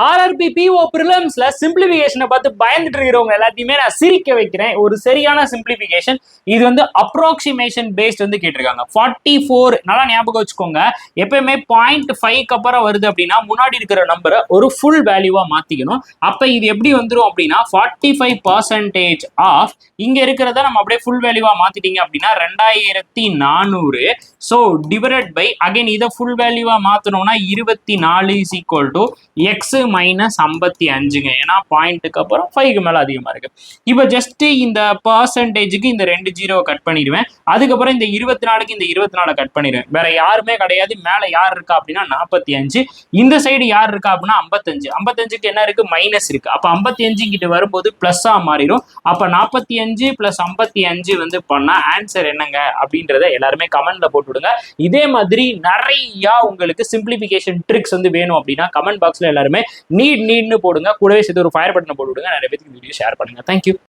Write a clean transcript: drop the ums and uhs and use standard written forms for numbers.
RRB PO பிரிலிம்ஸ்ல சிம்பிளிபிகேஷனை பார்த்து பயந்துட்டு இருக்கிறவங்க எல்லாத்தையுமே நான் சிரிக்க வைக்கிறேன். ஒரு சரியான சிம்பிளிபிகேஷன். இது வந்து அப்ராக்சிமேஷன் பேஸ்ட் வந்து கேட்டிருக்காங்க. 44 நல்லா ஞாபகம் வச்சுக்கோங்க. எப்பயுமே 0.5க்கு அப்புறம் வருது அப்படின்னா முன்னாடி இருக்கிற நம்பரை ஒரு ஃபுல் வேல்யூவா மாத்திக்கணும். அப்ப இது எப்படி வந்துடும் அப்படின்னா 45% ஆஃப் இங்க இருக்கிறத நம்ம அப்படியே ஃபுல் வேல்யூவா மாத்திட்டீங்க அப்படின்னா 2400. ஸோ டிவைடட் பை அகைன் இதை ஃபுல் வேல்யூவா மாத்தணும்னா 24 is equal to x minus 55ங்க. ஏன்னா பாயிண்ட்டுக்கு அப்புறம் 5க்கு மேல அதிகமா இருக்கு. இப்போ ஜஸ்ட் இந்த பர்சன்டேஜுக்கு இந்த 2 ஜீரோவை கட் பண்ணிடுவேன். அதுக்கப்புறம் இந்த 24க்கு இந்த 24 கட் பண்ணிடுவேன். வேற யாருமே கிடையாது. மேல யார் இருக்கா அப்படின்னா 45. இந்த சைடு யார் இருக்கா அப்படின்னா 55. 55க்கு என்ன இருக்கு? மைனஸ் இருக்கு. அப்ப 55 கிட்ட வரும்போது பிளஸ்ஸா மாறிடும். அப்ப 45 பிளஸ் 55 வந்து பண்ணா ஆன்சர் என்னங்க அப்படின்றத எல்லாருமே கமெண்ட்ல போட்டு விடுங்க. இதே மாதிரி நிறைய உங்களுக்கு சிம்பிளிபிகேஷன் ட்ரிக்ஸ் வந்து வேணும் அப்படின்னா கமெண்ட் பாக்ஸ்ல எல்லாருமே நீட்னு போடுங்க. கூடவே சேர்த்து ஒரு ஃபயர் பட்டனை போட்டு விடுங்க. நிறைய பேருக்கு வீடியோ ஷேர் பண்ணுங்க. தேங்க்யூ.